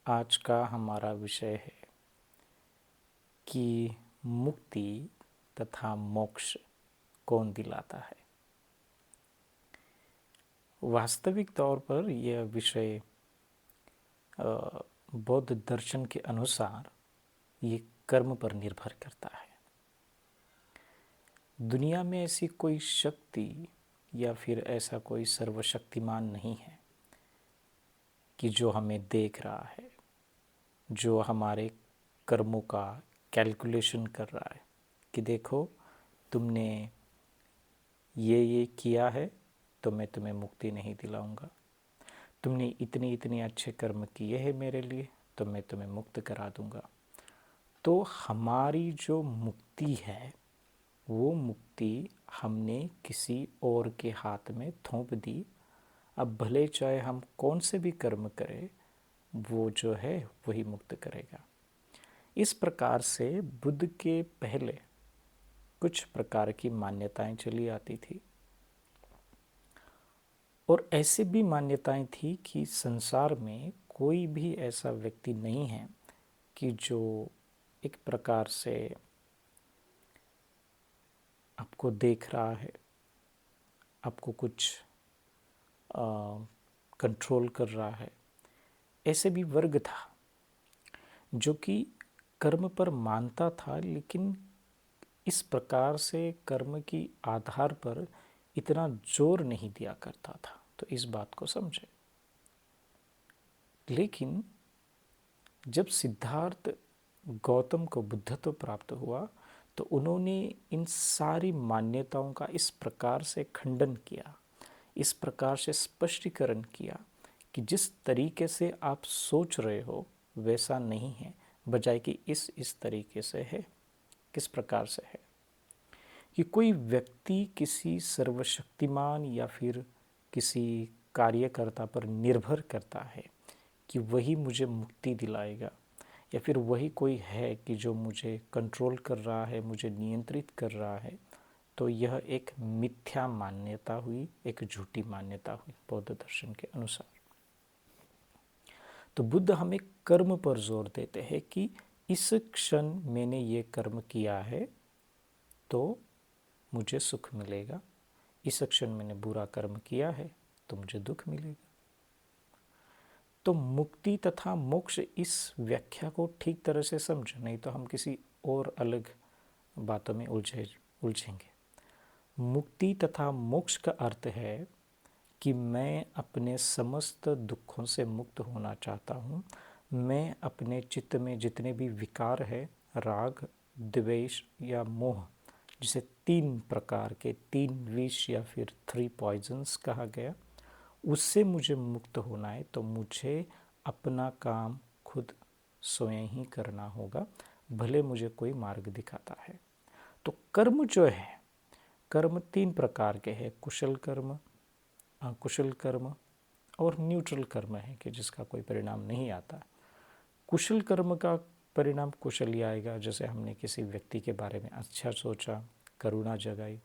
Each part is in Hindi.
आज का हमारा विषय है कि मुक्ति तथा मोक्ष कौन दिलाता है। वास्तविक तौर पर यह विषय बौद्ध दर्शन के अनुसार ये कर्म पर निर्भर करता है। दुनिया में ऐसी कोई शक्ति या फिर ऐसा कोई सर्वशक्तिमान नहीं है कि जो हमें देख रहा है, जो हमारे कर्मों का कैलकुलेशन कर रहा है कि देखो तुमने ये किया है तो मैं तुम्हें मुक्ति नहीं दिलाऊंगा, तुमने इतने इतने अच्छे कर्म किए हैं मेरे लिए तो मैं तुम्हें मुक्त करा दूंगा। तो हमारी जो मुक्ति है वो मुक्ति हमने किसी और के हाथ में थोप दी। अब भले चाहे हम कौन से भी कर्म करें, वो जो है वही मुक्त करेगा। इस प्रकार से बुद्ध के पहले कुछ प्रकार की मान्यताएं चली आती थी और ऐसी भी मान्यताएं थी कि संसार में कोई भी ऐसा व्यक्ति नहीं है कि जो एक प्रकार से आपको देख रहा है, आपको कुछ कंट्रोल कर रहा है। ऐसे भी वर्ग था जो कि कर्म पर मानता था, लेकिन इस प्रकार से कर्म की आधार पर इतना जोर नहीं दिया करता था। तो इस बात को समझे। लेकिन जब सिद्धार्थ गौतम को बुद्धत्व प्राप्त हुआ तो उन्होंने इन सारी मान्यताओं का इस प्रकार से खंडन किया, इस प्रकार से स्पष्टीकरण किया कि जिस तरीके से आप सोच रहे हो वैसा नहीं है, बजाय कि इस तरीके से है। किस प्रकार से है कि कोई व्यक्ति किसी सर्वशक्तिमान या फिर किसी कार्यकर्ता पर निर्भर करता है कि वही मुझे मुक्ति दिलाएगा, या फिर वही कोई है कि जो मुझे कंट्रोल कर रहा है, मुझे नियंत्रित कर रहा है, तो यह एक मिथ्या मान्यता हुई, एक झूठी मान्यता हुई बौद्ध दर्शन के अनुसार। तो बुद्ध हमें कर्म पर जोर देते हैं कि इस क्षण मैंने ये कर्म किया है तो मुझे सुख मिलेगा, इस क्षण मैंने बुरा कर्म किया है तो मुझे दुख मिलेगा। तो मुक्ति तथा मोक्ष इस व्याख्या को ठीक तरह से समझ, नहीं तो हम किसी और अलग बातों में उलझेंगे। मुक्ति तथा मोक्ष का अर्थ है कि मैं अपने समस्त दुखों से मुक्त होना चाहता हूँ। मैं अपने चित्त में जितने भी विकार है, राग, द्वेष या मोह, जिसे 3 प्रकार के 3 विष या फिर 3 पॉइजन्स कहा गया, उससे मुझे मुक्त होना है। तो मुझे अपना काम खुद स्वयं ही करना होगा, भले मुझे कोई मार्ग दिखाता है। तो कर्म जो है, कर्म 3 प्रकार के हैं, कुशल कर्म, अकुशल कर्म और न्यूट्रल कर्म है कि जिसका कोई परिणाम नहीं आता। कुशल कर्म का परिणाम कुशल ही आएगा, जैसे हमने किसी व्यक्ति के बारे में अच्छा सोचा, करुणा जगाई।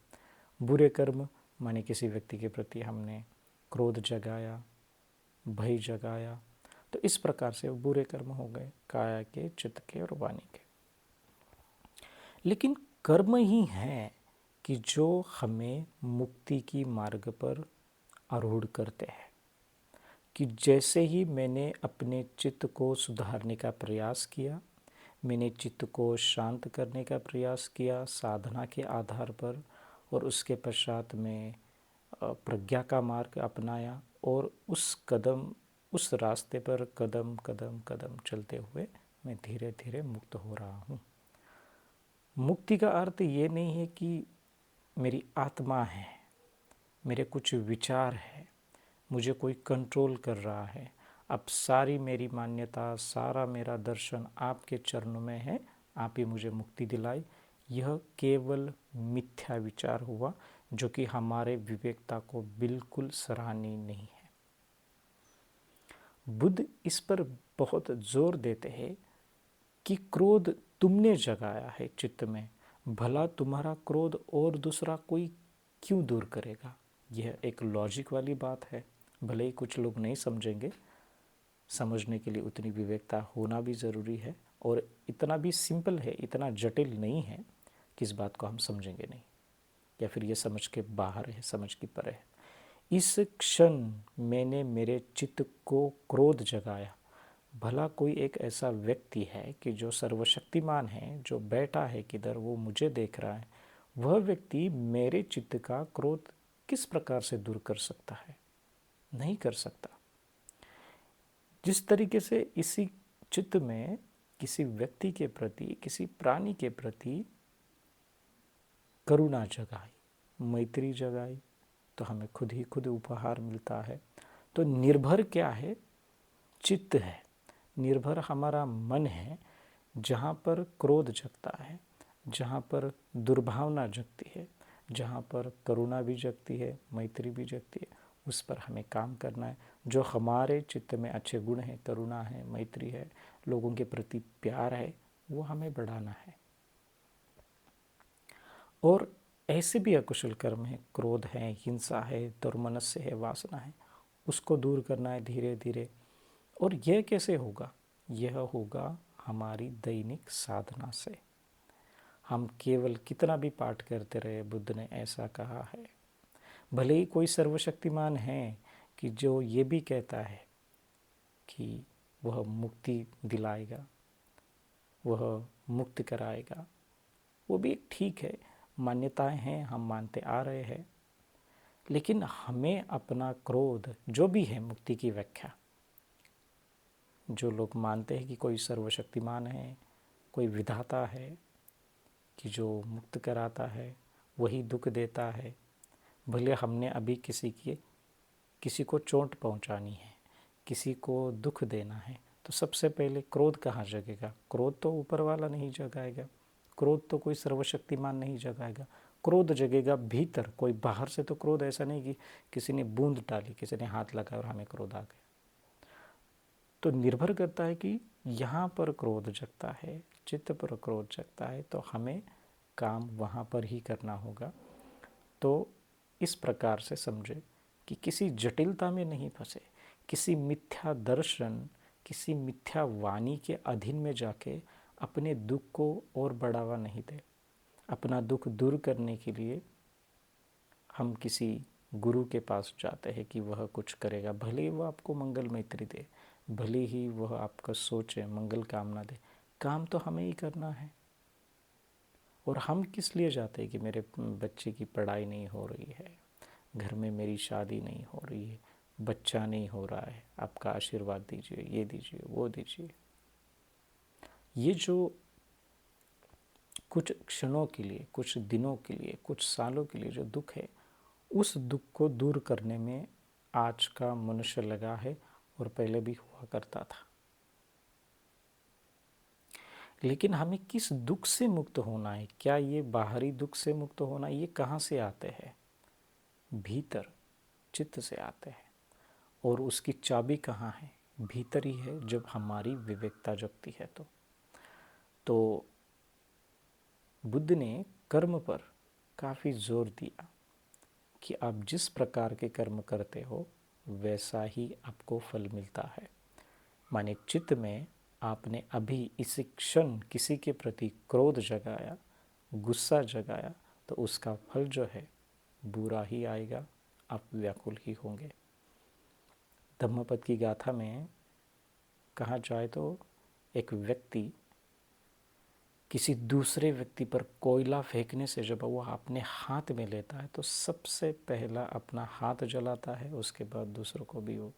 बुरे कर्म माने किसी व्यक्ति के प्रति हमने क्रोध जगाया, भय जगाया, तो इस प्रकार से बुरे कर्म हो गए, काया के, चित्त के और वाणी के। लेकिन कर्म ही है कि जो हमें मुक्ति की मार्ग पर आरूढ़ करते हैं। कि जैसे ही मैंने अपने चित्त को सुधारने का प्रयास किया, मैंने चित्त को शांत करने का प्रयास किया साधना के आधार पर, और उसके पश्चात में प्रज्ञा का मार्ग अपनाया, और उस रास्ते पर कदम कदम कदम चलते हुए मैं धीरे धीरे मुक्त हो रहा हूँ। मुक्ति का अर्थ ये नहीं है कि मेरी आत्मा है, मेरे कुछ विचार है, मुझे कोई कंट्रोल कर रहा है। अब सारी मेरी मान्यता, सारा मेरा दर्शन आपके चरणों में है, आप ही मुझे मुक्ति दिलाई। यह केवल मिथ्या विचार हुआ जो कि हमारे विवेकता को बिल्कुल सराहनीय नहीं है। बुद्ध इस पर बहुत जोर देते हैं कि क्रोध तुमने जगाया है चित्त में, भला तुम्हारा क्रोध और दूसरा कोई क्यों दूर करेगा। यह एक लॉजिक वाली बात है, भले ही कुछ लोग नहीं समझेंगे, समझने के लिए उतनी विवेकता होना भी ज़रूरी है, और इतना भी सिंपल है, इतना जटिल नहीं है कि इस बात को हम समझेंगे नहीं, या फिर ये समझ के बाहर है, समझ के परे है। इस क्षण मैंने मेरे चित्त को क्रोध जगाया। भला कोई एक ऐसा व्यक्ति है कि जो सर्वशक्तिमान है, जो बैठा है किधर, वो मुझे देख रहा है, वह व्यक्ति मेरे चित्त का क्रोध किस प्रकार से दूर कर सकता है? नहीं कर सकता। जिस तरीके से इसी चित्त में किसी व्यक्ति के प्रति, किसी प्राणी के प्रति करुणा जगाई, मैत्री जगाई, तो हमें खुद ही खुद उपहार मिलता है। तो निर्भर क्या है? चित्त है। निर्भर हमारा मन है, जहाँ पर क्रोध जगता है, जहाँ पर दुर्भावना जगती है, जहाँ पर करुणा भी जगती है, मैत्री भी जगती है, उस पर हमें काम करना है। जो हमारे चित्त में अच्छे गुण हैं, करुणा है, मैत्री है, लोगों के प्रति प्यार है, वो हमें बढ़ाना है। और ऐसे भी अकुशल कर्म है, क्रोध है, हिंसा है, दुर्मनस्य है, वासना है, उसको दूर करना है धीरे धीरे। और यह कैसे होगा? यह होगा हमारी दैनिक साधना से। हम केवल कितना भी पाठ करते रहे, बुद्ध ने ऐसा कहा है, भले ही कोई सर्वशक्तिमान है कि जो ये भी कहता है कि वह मुक्ति दिलाएगा, वह मुक्त कराएगा, वो भी ठीक है, मान्यताएं हैं, हम मानते आ रहे हैं। लेकिन हमें अपना क्रोध, जो भी है मुक्ति की व्याख्या, जो लोग मानते हैं कि कोई सर्वशक्तिमान है, कोई विधाता है कि जो मुक्त कराता है, वही दुख देता है, भले हमने अभी किसी को चोट पहुंचानी है, किसी को दुख देना है, तो सबसे पहले क्रोध कहाँ जगेगा? क्रोध तो ऊपर वाला नहीं जगाएगा, क्रोध तो कोई सर्वशक्तिमान नहीं जगाएगा। क्रोध जगेगा भीतर। कोई बाहर से तो क्रोध ऐसा नहीं कि किसी ने बूंद डाली, किसी ने हाथ लगाया और हमें क्रोध आ गया। तो निर्भर करता है कि यहाँ पर क्रोध जगता है, चित्त पर क्रोध जगता है, तो हमें काम वहाँ पर ही करना होगा। तो इस प्रकार से समझे कि किसी जटिलता में नहीं फंसे, किसी मिथ्या दर्शन, किसी मिथ्या वाणी के अधीन में जाके अपने दुख को और बढ़ावा नहीं दे। अपना दुख दूर करने के लिए हम किसी गुरु के पास जाते हैं कि वह कुछ करेगा, भले ही वह आपको मंगल मैत्री दे, भले ही वह आपका सोचे, मंगल कामना दे, काम तो हमें ही करना है। और हम किस लिए जाते हैं कि मेरे बच्चे की पढ़ाई नहीं हो रही है, घर में मेरी शादी नहीं हो रही है, बच्चा नहीं हो रहा है, आपका आशीर्वाद दीजिए, ये दीजिए, वो दीजिए। ये जो कुछ क्षणों के लिए, कुछ दिनों के लिए, कुछ सालों के लिए जो दुख है, उस दुख को दूर करने में आज का मनुष्य लगा है, और पहले भी हुआ करता था। लेकिन हमें किस दुख से मुक्त होना है? क्या ये बाहरी दुख से मुक्त होना, ये कहाँ से आते हैं? भीतर, चित्त से आते हैं। और उसकी चाबी कहाँ है? भीतर ही है, जब हमारी विवेकता जगती है। तो बुद्ध ने कर्म पर काफ़ी जोर दिया कि आप जिस प्रकार के कर्म करते हो, वैसा ही आपको फल मिलता है। माने चित्त में आपने अभी इस क्षण किसी के प्रति क्रोध जगाया, गुस्सा जगाया, तो उसका फल जो है बुरा ही आएगा, आप व्याकुल ही होंगे। धम्मपद की गाथा में कहा जाए तो एक व्यक्ति किसी दूसरे व्यक्ति पर कोयला फेंकने से जब वो अपने हाथ में लेता है, तो सबसे पहला अपना हाथ जलाता है, उसके बाद दूसरों को भी वो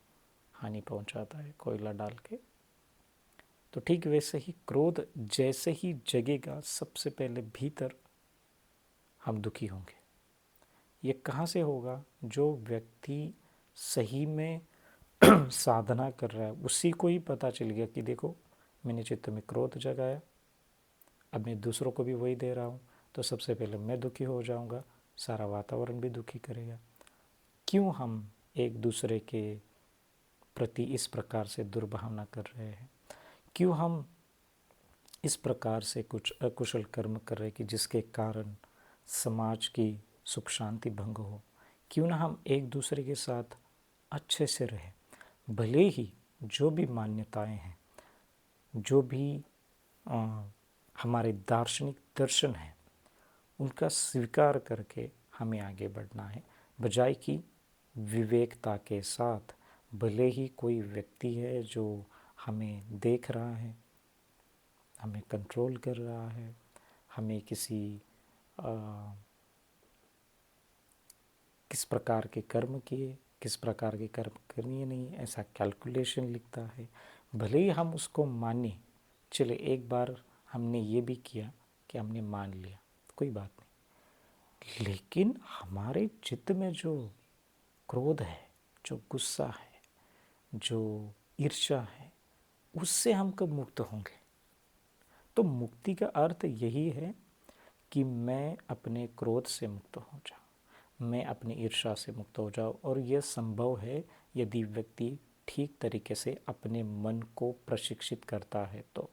हानि पहुंचाता है कोयला डाल के। तो ठीक वैसे ही क्रोध जैसे ही जगेगा, सबसे पहले भीतर हम दुखी होंगे। ये कहाँ से होगा? जो व्यक्ति सही में साधना कर रहा है, उसी को ही पता चल गया कि देखो, मैंने चित्त में क्रोध जगाया, अब मैं दूसरों को भी वही दे रहा हूँ, तो सबसे पहले मैं दुखी हो जाऊँगा, सारा वातावरण भी दुखी करेगा। क्यों हम एक दूसरे के प्रति इस प्रकार से दुर्भावना कर रहे हैं? क्यों हम इस प्रकार से कुछ अकुशल कर्म कर रहे हैं कि जिसके कारण समाज की सुख शांति भंग हो? क्यों ना हम एक दूसरे के साथ अच्छे से रहें? भले ही जो भी मान्यताएं हैं, जो भी हमारे दार्शनिक दर्शन हैं, उनका स्वीकार करके हमें आगे बढ़ना है, बजाय कि विवेकता के साथ। भले ही कोई व्यक्ति है जो हमें देख रहा है, हमें कंट्रोल कर रहा है, हमें किस प्रकार के कर्म किए, किस प्रकार के कर्म करनी नहीं, ऐसा कैलकुलेशन लिखता है, भले ही हम उसको माने। चले एक बार हमने ये भी किया कि हमने मान लिया, कोई बात नहीं, लेकिन हमारे चित्त में जो क्रोध है, जो गुस्सा है, जो ईर्ष्या है, उससे हम कब मुक्त होंगे? तो मुक्ति का अर्थ यही है कि मैं अपने क्रोध से मुक्त हो जाऊं, मैं अपनी ईर्ष्या से मुक्त हो जाऊं। और यह संभव है यदि व्यक्ति ठीक तरीके से अपने मन को प्रशिक्षित करता है तो।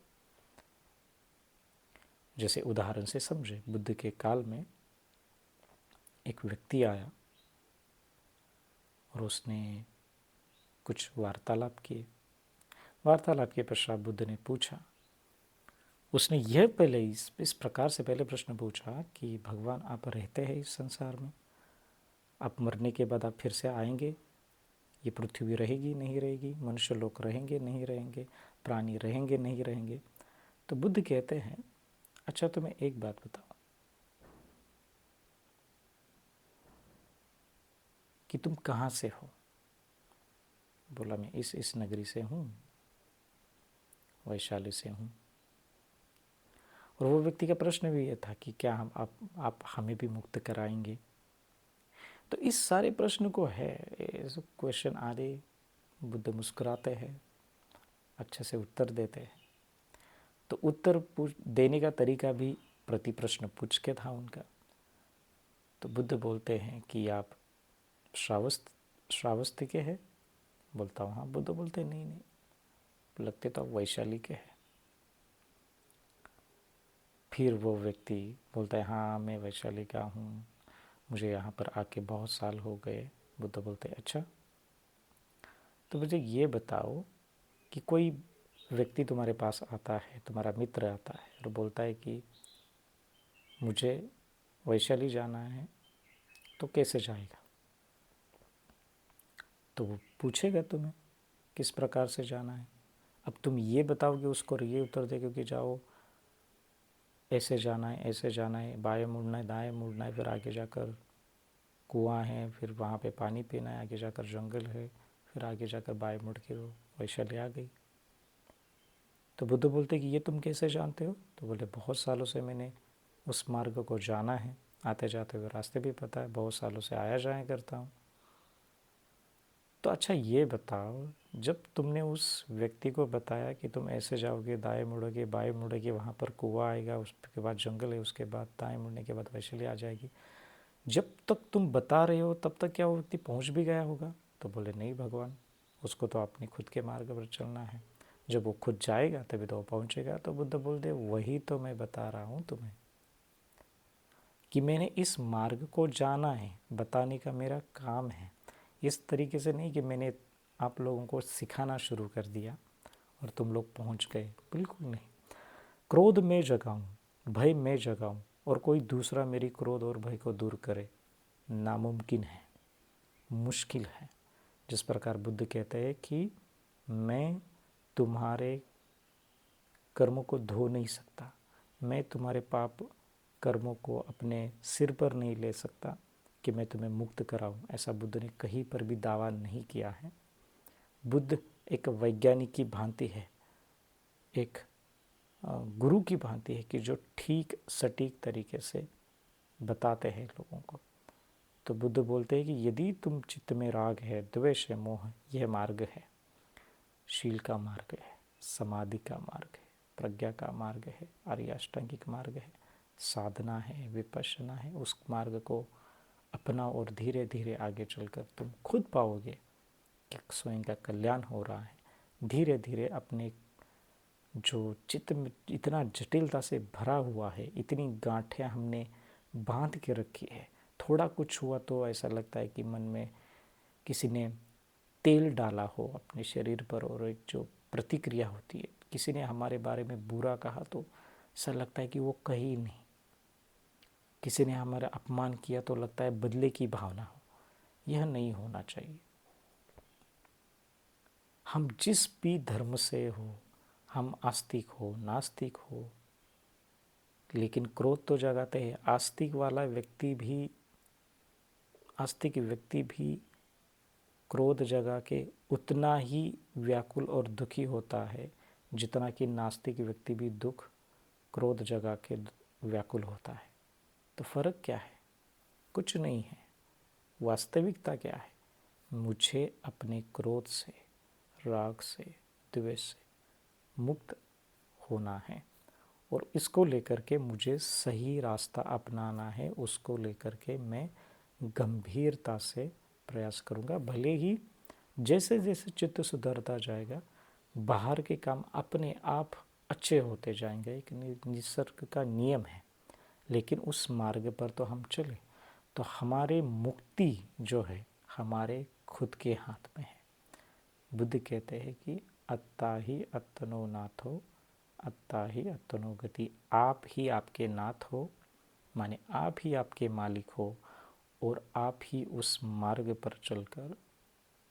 जैसे उदाहरण से समझे, बुद्ध के काल में एक व्यक्ति आया और उसने कुछ वार्तालाप किए। वार्तालाप के पश्चात बुद्ध ने पूछा, उसने यह पहले इस प्रकार से पहले प्रश्न पूछा कि भगवान, आप रहते हैं इस संसार में, आप मरने के बाद आप फिर से आएंगे, ये पृथ्वी रहेगी नहीं रहेगी, मनुष्य लोग रहेंगे नहीं रहेंगे, प्राणी रहेंगे नहीं रहेंगे? तो बुद्ध कहते हैं, अच्छा तुम्हें एक बात बताओ कि तुम कहाँ से हो? बोला, मैं इस नगरी से हूँ, वैशाली से हूँ। और वो व्यक्ति का प्रश्न भी ये था कि क्या आप हमें भी मुक्त कराएंगे? तो इस सारे प्रश्न को है क्वेश्चन आदि बुद्ध मुस्कुराते हैं, अच्छे से उत्तर देते हैं। तो उत्तर देने का तरीका भी प्रति प्रश्न पूछ के था उनका। तो बुद्ध बोलते हैं कि आप श्रावस्ती के हैं? बोलता हूँ हाँ। बुद्ध बोलते नहीं नहीं, लगते तो आप वैशाली के हैं। फिर वो व्यक्ति बोलता है, हाँ मैं वैशाली का हूँ, मुझे यहाँ पर आके बहुत साल हो गए। बुद्ध बोलते हैं, अच्छा तो मुझे ये बताओ कि कोई व्यक्ति तुम्हारे पास आता है, तुम्हारा मित्र आता है और बोलता है कि मुझे वैशाली जाना है, तो कैसे जाएगा? तो वो पूछेगा तुम्हें किस प्रकार से जाना है। अब तुम ये बताओगे उसको, और ये उत्तर देगे कि जाओ ऐसे जाना है, ऐसे जाना है, बाएं मुड़ना है, दाएं मुड़ना है, फिर आगे जाकर कुआं है, फिर वहाँ पे पानी पीना है, आगे जाकर जंगल है, फिर आगे जाकर बाएं मुड़ के वो वैशाली आ गई। तो बुद्ध बोलते कि ये तुम कैसे जानते हो? तो बोले, बहुत सालों से मैंने उस मार्ग को जाना है, आते जाते हुए रास्ते भी पता है, बहुत सालों से आया जाया करता हूँ। तो अच्छा ये बताओ, जब तुमने उस व्यक्ति को बताया कि तुम ऐसे जाओगे, दाएं मुड़ोगे, बाएं मुड़ोगे, वहाँ पर कुआं आएगा, उसके बाद जंगल है, उसके बाद दाएं मुड़ने के बाद वैशाली आ जाएगी, जब तक तुम बता रहे हो तब तक क्या वो व्यक्ति पहुँच भी गया होगा? तो बोले, नहीं भगवान, उसको तो अपने खुद के मार्ग पर चलना है, जब वो खुद जाएगा तभी तो वो पहुँचेगा। तो बुद्ध बोलते, वही तो मैं बता रहा हूँ तुम्हें कि मैंने इस मार्ग को जाना है, बताने का मेरा काम है। इस तरीके से नहीं कि मैंने आप लोगों को सिखाना शुरू कर दिया और तुम लोग पहुंच गए, बिल्कुल नहीं। क्रोध में जगाऊं, भय में जगाऊं, और कोई दूसरा मेरी क्रोध और भय को दूर करे, नामुमकिन है, मुश्किल है। जिस प्रकार बुद्ध कहते हैं कि मैं तुम्हारे कर्मों को धो नहीं सकता, मैं तुम्हारे पाप कर्मों को अपने सिर पर नहीं ले सकता कि मैं तुम्हें मुक्त कराऊं, ऐसा बुद्ध ने कहीं पर भी दावा नहीं किया है। बुद्ध एक वैज्ञानिक की भांति है, एक गुरु की भांति है कि जो ठीक सटीक तरीके से बताते हैं लोगों को। तो बुद्ध बोलते हैं कि यदि तुम चित्त में राग है, द्वेष है, मोह है, यह मार्ग है, शील का मार्ग है, समाधि का मार्ग है, प्रज्ञा का मार्ग है, आर्याष्टांगिक मार्ग है, साधना है, विपश्यना है। उस मार्ग को अपना और धीरे धीरे आगे चलकर तुम खुद पाओगे कि स्वयं का कल्याण हो रहा है। धीरे धीरे अपने जो चित्त में इतना जटिलता से भरा हुआ है, इतनी गांठें हमने बांध के रखी है, थोड़ा कुछ हुआ तो ऐसा लगता है कि मन में किसी ने तेल डाला हो अपने शरीर पर और एक जो प्रतिक्रिया होती है, किसी ने हमारे बारे में बुरा कहा तो ऐसा लगता है कि वो कही नहीं, किसी ने हमारा अपमान किया तो लगता है बदले की भावना हो। यह नहीं होना चाहिए। हम जिस भी धर्म से हो, हम आस्तिक हो नास्तिक हो, लेकिन क्रोध तो जगाते हैं। आस्तिक व्यक्ति भी क्रोध जगा के उतना ही व्याकुल और दुखी होता है जितना कि नास्तिक व्यक्ति भी क्रोध जगा के व्याकुल होता है। तो फर्क क्या है? कुछ नहीं है। वास्तविकता क्या है? मुझे अपने क्रोध से, राग से, द्वेष से मुक्त होना है और इसको लेकर के मुझे सही रास्ता अपनाना है। उसको लेकर के मैं गंभीरता से प्रयास करूँगा। भले ही जैसे जैसे चित्त सुधरता जाएगा, बाहर के काम अपने आप अच्छे होते जाएंगे। एक निसर्ग का नियम है, लेकिन उस मार्ग पर तो हम चले तो हमारे मुक्ति जो है हमारे खुद के हाथ में है। बुद्ध कहते हैं कि अत्ता ही अत्तनो नाथो, अत्ता ही अत्तनो गति। आप ही आपके नाथ हो, माने आप ही आपके मालिक हो और आप ही उस मार्ग पर चलकर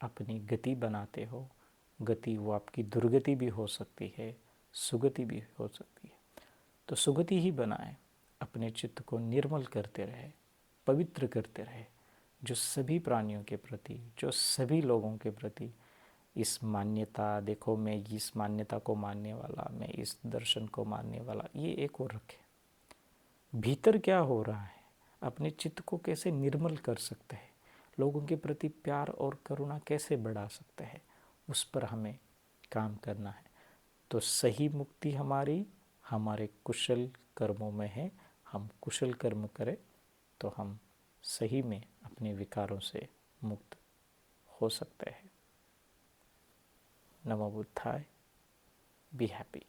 अपनी गति बनाते हो। गति वो आपकी दुर्गति भी हो सकती है, सुगति भी हो सकती है। तो सुगति ही बनाए, अपने चित्त को निर्मल करते रहे, पवित्र करते रहे, जो सभी प्राणियों के प्रति, जो सभी लोगों के प्रति इस मान्यता, देखो मैं इस मान्यता को मानने वाला, मैं इस दर्शन को मानने वाला, ये एक और रखे। भीतर क्या हो रहा है, अपने चित्त को कैसे निर्मल कर सकते हैं, लोगों के प्रति प्यार और करुणा कैसे बढ़ा सकते हैं, उस पर हमें काम करना है। तो सही मुक्ति हमारे कुशल कर्मों में है। हम कुशल कर्म करें तो हम सही में अपने विकारों से मुक्त हो सकते हैं। नमो बुद्धाय। Be happy.